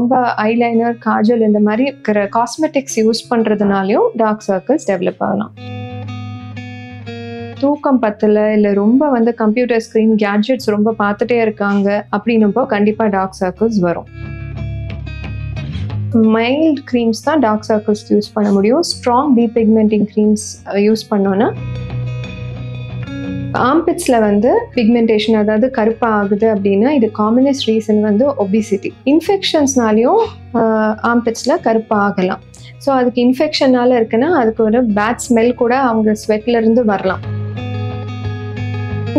ரொம்ப ஐலைனர், காஜல் இந்த மாதிரி இருக்கிற காஸ்மெட்டிக்ஸ் யூஸ் பண்ணுறதுனாலையும் டார்க் சர்க்கிள்ஸ் டெவலப் ஆகலாம். தூக்கம் பத்தல இல்லை ரொம்ப கம்ப்யூட்டர் ஸ்க்ரீன் கேட்ஜெட்ஸ் ரொம்ப பார்த்துட்டே இருக்காங்க அப்படின்னப்போ கண்டிப்பாக டார்க் சர்க்கிள்ஸ் வரும். மைல்ட் க்ரீம்ஸ் தான் டார்க் சர்க்கிள்ஸ்க்கு யூஸ் பண்ண முடியும். ஸ்ட்ராங் டீபிக்மெண்டிங் க்ரீம்ஸ் யூஸ் பண்ணோன்னா ஆம்பிட்ஸில் பிக்மெண்டேஷன், அதாவது கருப்பாக ஆகுது அப்படின்னா இது காமனஸ்ட் ரீசன் ஒபிசிட்டி. இன்ஃபெக்ஷன்ஸ்னாலையும் ஆம்பிட்ஸில் கருப்பாக ஆகலாம். ஸோ அதுக்கு இன்ஃபெக்ஷனால் இருக்குன்னா அதுக்கு ஒரு பேட் ஸ்மெல் கூட அவங்க ஸ்வெட்லேருந்து வரலாம்.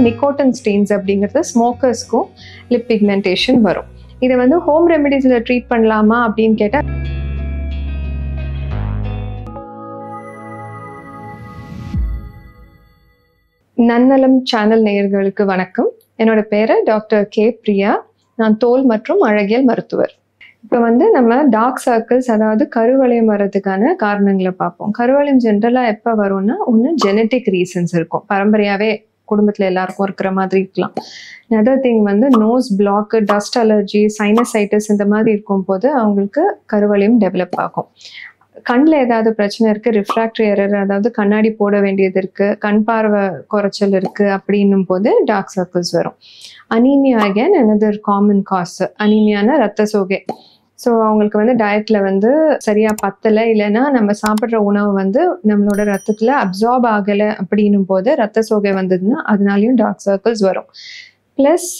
நிக்கோட்டின் ஸ்டெயின்ஸ் அப்படிங்கிறது ஸ்மோக்கர்ஸ்க்கும் லிப் பிக்மெண்டேஷன் வரும். இதை ஹோம் ரெமெடிஸில் ட்ரீட் பண்ணலாமா அப்படின்னு கேட்டால் நன்னலம் சேனல் நேயர்களுக்கு வணக்கம். என்னோட பேரு டாக்டர் கே பிரியா. நான் தோல் மற்றும் அழகியல் மருத்துவர். இப்போ நம்ம டார்க் சர்க்கிள்ஸ், அதாவது கருவளையம் வர்றதுக்கான காரணங்களை பார்ப்போம். கருவளையம் ஜென்ரலாக எப்போ வரும்னா, ஒன்று ஜெனட்டிக் ரீசன்ஸ் இருக்கும், பரம்பரையாகவே குடும்பத்தில் எல்லாருக்கும் இருக்கிற மாதிரி இருக்கலாம். Other thing nose block, dust allergy, sinusitis இந்த மாதிரி இருக்கும் போது அவங்களுக்கு கருவளையம் டெவலப் ஆகும். கண்ணில் ஏதாவது பிரச்சனை இருக்குது, ரிஃப்ராக்டரி எரர், அதாவது கண்ணாடி போட வேண்டியது இருக்குது, கண் பார்வை குறைச்சல் இருக்குது அப்படின்னும் போது டார்க் சர்க்கிள்ஸ் வரும். Anemia again another common cause. அனீமியான ரத்த சோகை. ஸோ அவங்களுக்கு டயட்டில் சரியாக பத்தலை, இல்லைன்னா நம்ம சாப்பிட்ற உணவு நம்மளோட ரத்தத்தில் அப்சார்ப் ஆகலை அப்படின்னும் போது ரத்த சோகை வந்ததுன்னா அதனாலையும் டார்க் சர்க்கிள்ஸ் வரும். Plus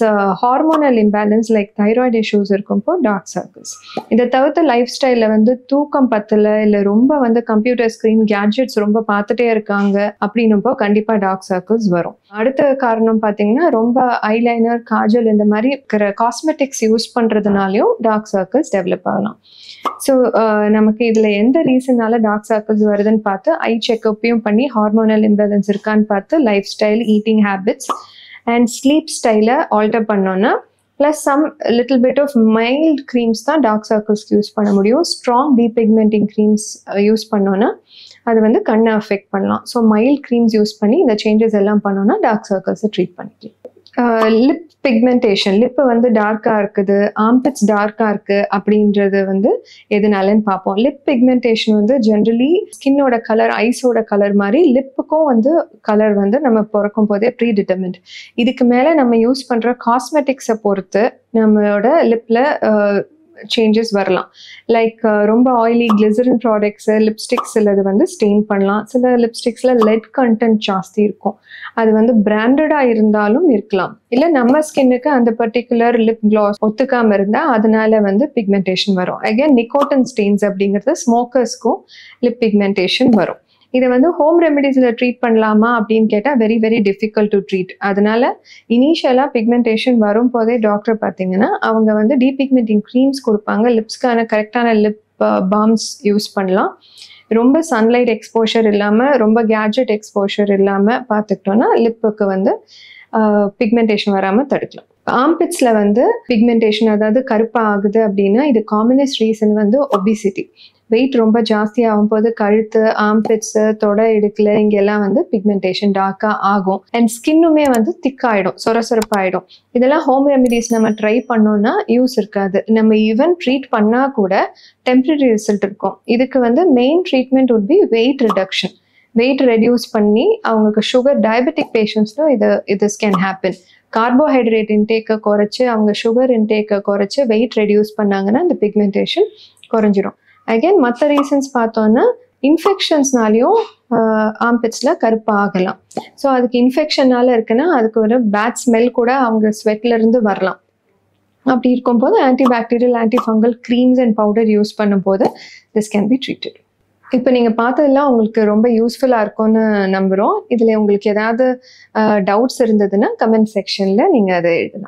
hormonal imbalance like thyroid issues இருக்கும்போ டார்க் சர்க்கிள்ஸ். இதை தவிர்த்து லைஃப் ஸ்டைலில் தூக்கம் பத்தலை இல்லை ரொம்ப கம்ப்யூட்டர் ஸ்க்ரீன் கேட்ஜெட்ஸ் ரொம்ப பார்த்துட்டே இருக்காங்க அப்படின்னும்போ கண்டிப்பாக டார்க் சர்க்கிள்ஸ் வரும். அடுத்த காரணம் பார்த்தீங்கன்னா, ரொம்ப ஐலைனர், காஜல் இந்த மாதிரி இருக்கிற காஸ்மெட்டிக்ஸ் யூஸ் பண்ணுறதுனாலையும் டார்க் சர்க்கிள்ஸ் டெவலப் ஆகலாம். ஸோ நமக்கு இதில் எந்த ரீசனால டார்க் சர்க்கிள்ஸ் வருதுன்னு பார்த்து ஐ செக்கப்பையும் பண்ணி ஹார்மோனல் இம்பேலன்ஸ் இருக்கான்னு பார்த்து lifestyle, eating habits and sleep ஸ்டைலை ஆல்டர் பண்ணோன்னா, plus some little bit of mild creams தான் டார்க் சர்க்கிள்ஸ்க்கு யூஸ் பண்ண முடியும். ஸ்ட்ராங் டீபிக்மெண்டிங் க்ரீம்ஸ் யூஸ் பண்ணோன்னா அது கண்ணை அஃபெக்ட் பண்ணலாம். ஸோ மைல்ட் க்ரீம்ஸ் யூஸ் பண்ணி இந்த சேஞ்சஸ் எல்லாம் பண்ணோன்னா டார்க் சர்க்கிள்ஸை ட்ரீட் பண்ணிக்கலாம். லிப் பிக்மெண்டேஷன், லிப்பு டார்க்காக இருக்குது, ஆம்பிட்ஸ் டார்க்காக இருக்குது அப்படின்றது எதுனாலன்னு பார்ப்போம். லிப் பிக்மெண்டேஷன் ஜென்ரலி ஸ்கின்னோட கலர், ஐஸோட கலர் மாதிரி லிப்புக்கும் கலர் நம்ம பிறக்கும் போதே ப்ரீ டிட்டர்மின்ட். இதுக்கு மேலே நம்ம யூஸ் பண்ணுற காஸ்மெட்டிக்ஸை பொறுத்து நம்மளோட லிப்பில் சேஞ்சஸ் வரலாம். லைக் ரொம்ப ஆயிலி கிளிசரின் ப்ராடக்ட்ஸு, லிப்ஸ்டிக்ஸ் சிலது ஸ்டெயின் பண்ணலாம். சில லிப்ஸ்டிக்ஸில் லெட் கண்டென்ட் ஜாஸ்தி இருக்கும். அது பிராண்டடாக இருந்தாலும் இருக்கலாம். இல்லை நம்ம ஸ்கின்னுக்கு அந்த பர்டிகுலர் லிப் கிளாஸ் ஒத்துக்காமல் இருந்தால் அதனால பிக்மெண்டேஷன் வரும். அகேன் நிக்கோட்டின் ஸ்டெயின்ஸ் அப்படிங்கிறது ஸ்மோக்கர்ஸ்க்கும் லிப் பிக்மெண்டேஷன் வரும். இதை ஹோம் ரெமெடிஸில் ட்ரீட் பண்ணலாமா அப்படின்னு கேட்டால் very very difficult to treat. அதனால இனிஷியலாக பிக்மெண்டேஷன் வரும் போதே டாக்டர் பார்த்தீங்கன்னா அவங்க டீபிக்மெண்டிங் க்ரீம்ஸ் கொடுப்பாங்க. லிப்ஸ்க்கான கரெக்டான லிப் பாம்ஸ் யூஸ் பண்ணலாம். ரொம்ப சன்லைட் எக்ஸ்போஷர் இல்லாமல், ரொம்ப கேட்ஜெட் எக்ஸ்போஷர் இல்லாமல் பார்த்துக்கிட்டோன்னா லிப்புக்கு பிக்மெண்டேஷன் வராமல் தடுக்கலாம். ஆம்பிட்ஸில் பிக்மெண்டேஷன், அதாவது கருப்பாக ஆகுது அப்படின்னா இது காமனஸ்ட் ரீசன் ஒபிசிட்டி. வெயிட் ரொம்ப ஜாஸ்தி ஆகும் போது கழுத்து, ஆம்பிட்ஸு, தொடை இடுக்கில் இங்கெல்லாம் பிக்மெண்டேஷன் டார்க்காக ஆகும். அண்ட் ஸ்கின்னுமே திக்காயிடும், சொரசொரப்பாயிடும். இதெல்லாம் ஹோம் ரெமிடிஸ் நம்ம ட்ரை பண்ணோன்னா யூஸ் இருக்காது. நம்ம ஈவன் ட்ரீட் பண்ணால் கூட டெம்பரரி ரிசல்ட் இருக்கும். இதுக்கு main treatment would be wait reduction. Weight reduce பண்ணி அவங்களுக்கு சுகர், டயபெட்டிக் பேஷண்ட்ஸ்லும் இது கேன் ஹேப்பன். கார்போஹைட்ரேட் இன்டேக்கை குறைச்சி அவங்க சுகர் இன்டேக்கை குறைச்சி வெயிட் ரெடியூஸ் பண்ணாங்கன்னா இந்த பிக்மெண்டேஷன் குறைஞ்சிரும். அகேன் மற்ற ரீசன்ஸ் பார்த்தோன்னா இன்ஃபெக்ஷன்ஸ்னாலையும் ஆம்பிட்ஸில் கருப்பாக ஆகலாம். ஸோ அதுக்கு இன்ஃபெக்ஷனால் இருக்குன்னா அதுக்கு ஒரு பேட் ஸ்மெல் கூட அவங்க ஸ்வெட்லேருந்து வரலாம். அப்படி இருக்கும்போது antibacterial, antifungal creams and powder use பண்ணும்போது திஸ் கேன் பி ட்ரீட்டட். இப்போ நீங்கள் பார்த்ததெல்லாம் உங்களுக்கு ரொம்ப யூஸ்ஃபுல்லாக இருக்கும்னு நம்புகிறோம். இதில் உங்களுக்கு ஏதாவது டவுட்ஸ் இருந்ததுன்னா கமெண்ட் செக்ஷனில் நீங்கள் அதை எழுதலாம்.